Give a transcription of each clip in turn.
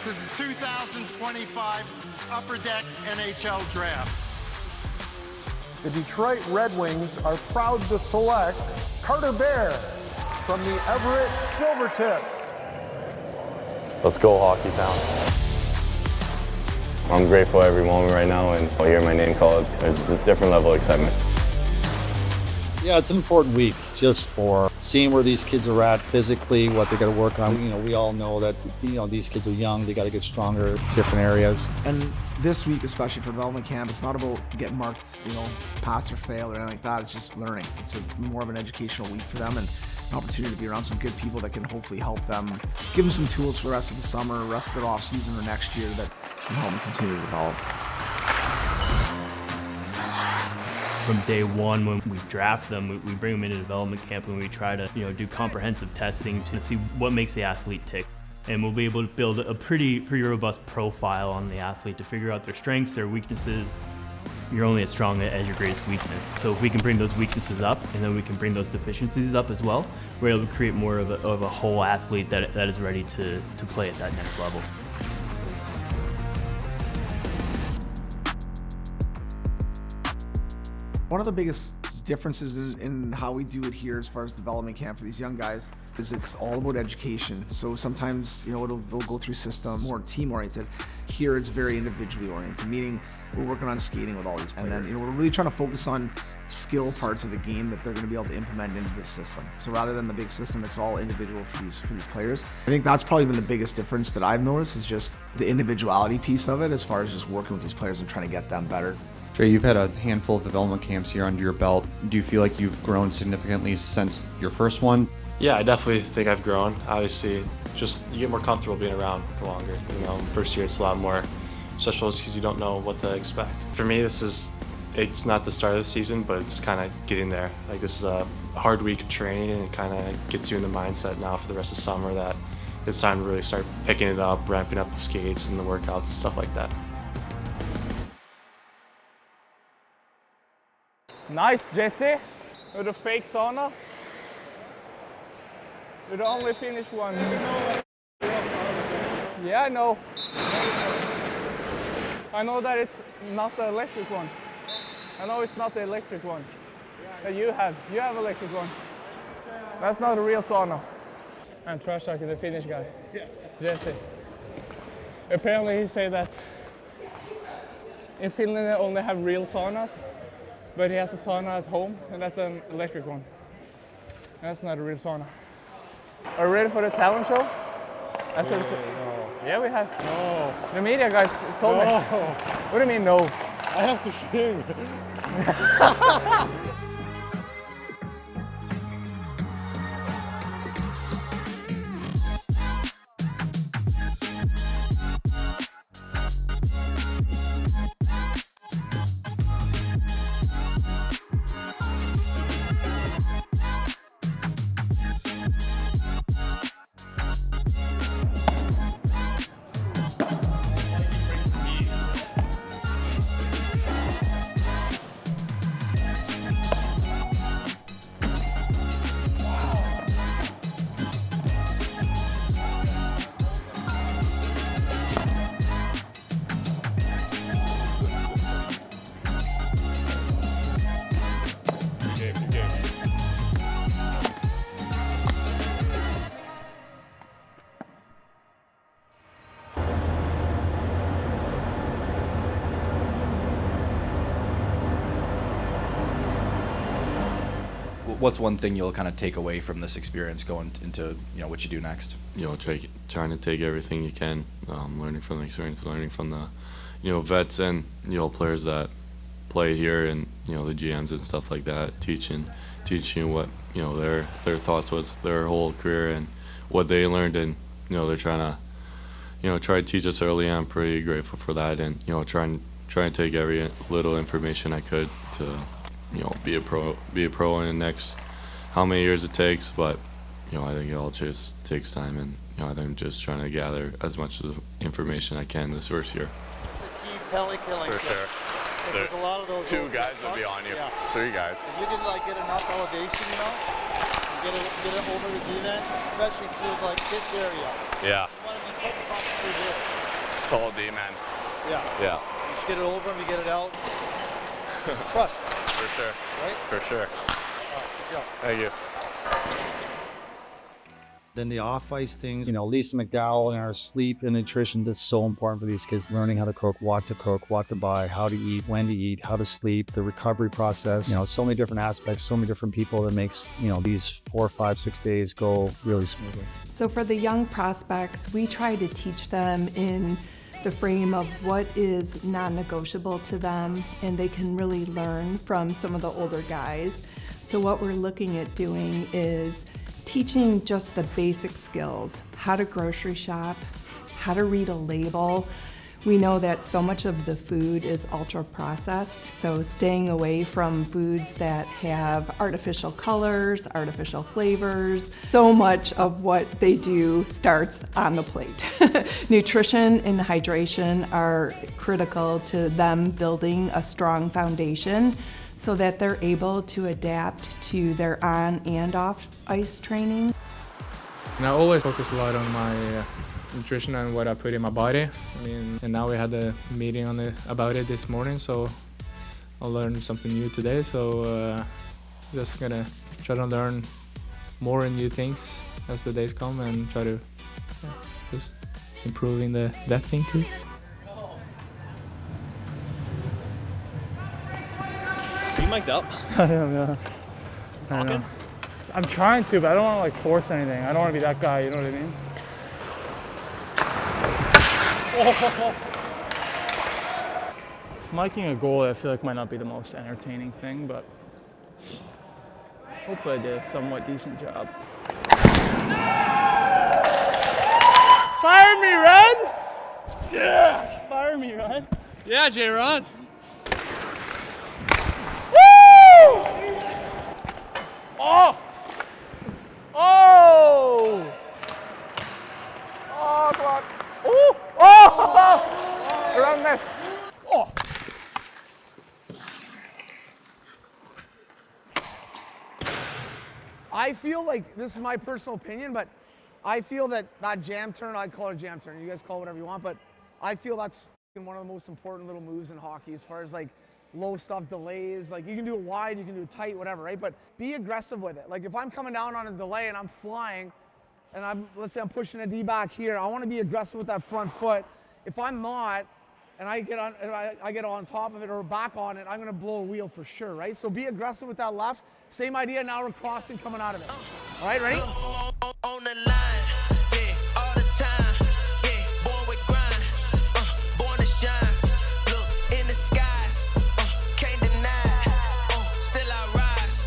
to the 2025 Upper Deck NHL Draft. The Detroit Red Wings are proud to select Carter Bear from the Everett Silvertips. Let's go, Hockey Town. I'm grateful every moment right now, and I hear my name called. There's a different level of excitement. Yeah, it's an important week just for seeing where these kids are at physically, what they're going to work on. You know, we all know that, you know, these kids are young, they got to get stronger in different areas. And this week, especially for development camp, it's not about getting marked, you know, pass or fail or anything like that. It's just learning. It's more of an educational week for them and an opportunity to be around some good people that can hopefully help them, give them some tools for the rest of the summer, rest of their off season or next year that can help them continue to develop. From day one, when we draft them, we bring them into development camp and we try to, you know, do comprehensive testing to see what makes the athlete tick. And we'll be able to build a pretty robust profile on the athlete to figure out their strengths, their weaknesses. You're only as strong as your greatest weakness. So if we can bring those weaknesses up and then we can bring those deficiencies up as well, we're able to create more of a whole athlete that is ready to play at that next level. One of the biggest differences in how we do it here as far as development camp for these young guys is it's all about education. So sometimes, you know, they'll go through system, more team oriented. Here it's very individually oriented, meaning we're working on skating with all these players. And then, you know, we're really trying to focus on skill parts of the game that they're going to be able to implement into this system. So rather than the big system, it's all individual for these players. I think that's probably been the biggest difference that I've noticed is just the individuality piece of it as far as just working with these players and trying to get them better. Trey, you've had a handful of development camps here under your belt. Do you feel like you've grown significantly since your first one? Yeah, I definitely think I've grown. Obviously, just you get more comfortable being around for longer. You know, first year it's a lot more stressful because you don't know what to expect. For me, it's not the start of the season, but it's kind of getting there. Like, this is a hard week of training, and it kind of gets you in the mindset now for the rest of summer that it's time to really start picking it up, ramping up the skates and the workouts and stuff like that. Nice, Jesse, with a fake sauna. You're the only finished one. Yeah, I know. I know that it's not the electric one. I know it's not the electric one that you have. You have electric one. That's not a real sauna. I'm trash talking the Finnish guy, Jesse. Apparently he said that in Finland they only have real saunas. But he has a sauna at home, and that's an electric one. That's not a real sauna. Are you ready for the talent show? After no. Yeah, we have. No. The media guys told me. What do you mean, no? I have to sing. What's one thing you'll kind of take away from this experience going into, you know, what you do next? You know, trying to take everything you can, learning from the experience, learning from the, you know, vets and, you know, players that play here and, you know, the GMs and stuff like that, teaching what, you know, their thoughts was their whole career and what they learned, and, you know, they're trying to, you know, try to teach us early. I'm pretty grateful for that, and, you know, try and take every little information I could to, you know, be a pro in the next how many years it takes. But, you know, I think it all just takes time, and, you know, I'm just trying to gather as much of the information I can this first year. It's a team penalty killing. For sure. There's a lot of those. Two guys would be on you. Yeah. 3 guys. If you can like get enough elevation, you know, and get it over the Z-net, especially to like this area. Yeah. You want to be Tall D, man. Yeah. Yeah. You just get it over him, you get it out. Trust. For sure. Right? For sure. Good job. Thank you. Then the off-ice things, Lisa McDowell and our sleep and nutrition is so important for these kids, learning how to cook, what to buy, how to eat, when to eat, how to sleep, the recovery process, so many different aspects, so many different people that makes, these 4, 5, 6 days go really smoothly. So for the young prospects, we try to teach them in the frame of what is non-negotiable to them, and they can really learn from some of the older guys. So what we're looking at doing is teaching just the basic skills, how to grocery shop, how to read a label. We know that so much of the food is ultra processed, so staying away from foods that have artificial colors, artificial flavors. So much of what they do starts on the plate. Nutrition and hydration are critical to them building a strong foundation so that they're able to adapt to their on and off ice training. And I always focus a lot on my nutrition and what I put in my body. And now we had a meeting about it this morning, so I learned something new today. So just gonna try to learn more and new things as the days come and try to just improving that thing too. Are you mic'd up? Yeah. Talking? I'm trying to, but I don't want to force anything. I don't want to be that guy, you know what I mean? Miking a goalie, I feel like might not be the most entertaining thing, but hopefully I did a somewhat decent job. Fire me, Red! Yeah! Fire me, Red! Yeah, J-Rod! Woo! Oh! Oh! Oh, come on. Oh! Oh! Around this. Oh! I feel like, this is my personal opinion, but I feel that jam turn, I'd call it a jam turn. You guys call it whatever you want, but I feel that's one of the most important little moves in hockey as far as like low stuff, delays. Like you can do it wide, you can do it tight, whatever, right? But be aggressive with it. Like if I'm coming down on a delay and I'm flying, and let's say I'm pushing a D back here, I want to be aggressive with that front foot. If I'm not, and I get on top of it or back on it, I'm going to blow a wheel for sure, right? So be aggressive with that left. Same idea, now we're crossing, coming out of it. All right, ready? On the line, yeah, all the time, yeah, born with grind, born to shine, look, in the skies, can't deny, still I rise,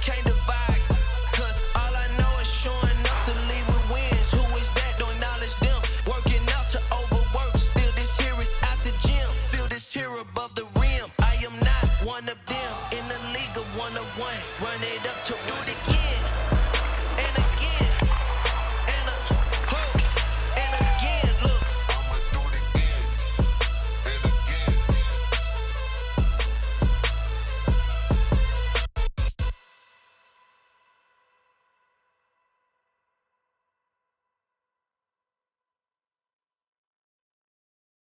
can't divide, cause all I know is showing up to lead with wins. Who is that? Don't acknowledge them, working out to overwork, still this here is at the gym, still this here above the rim. I am not one of them, in the league of one-on-one, run it up to do it again.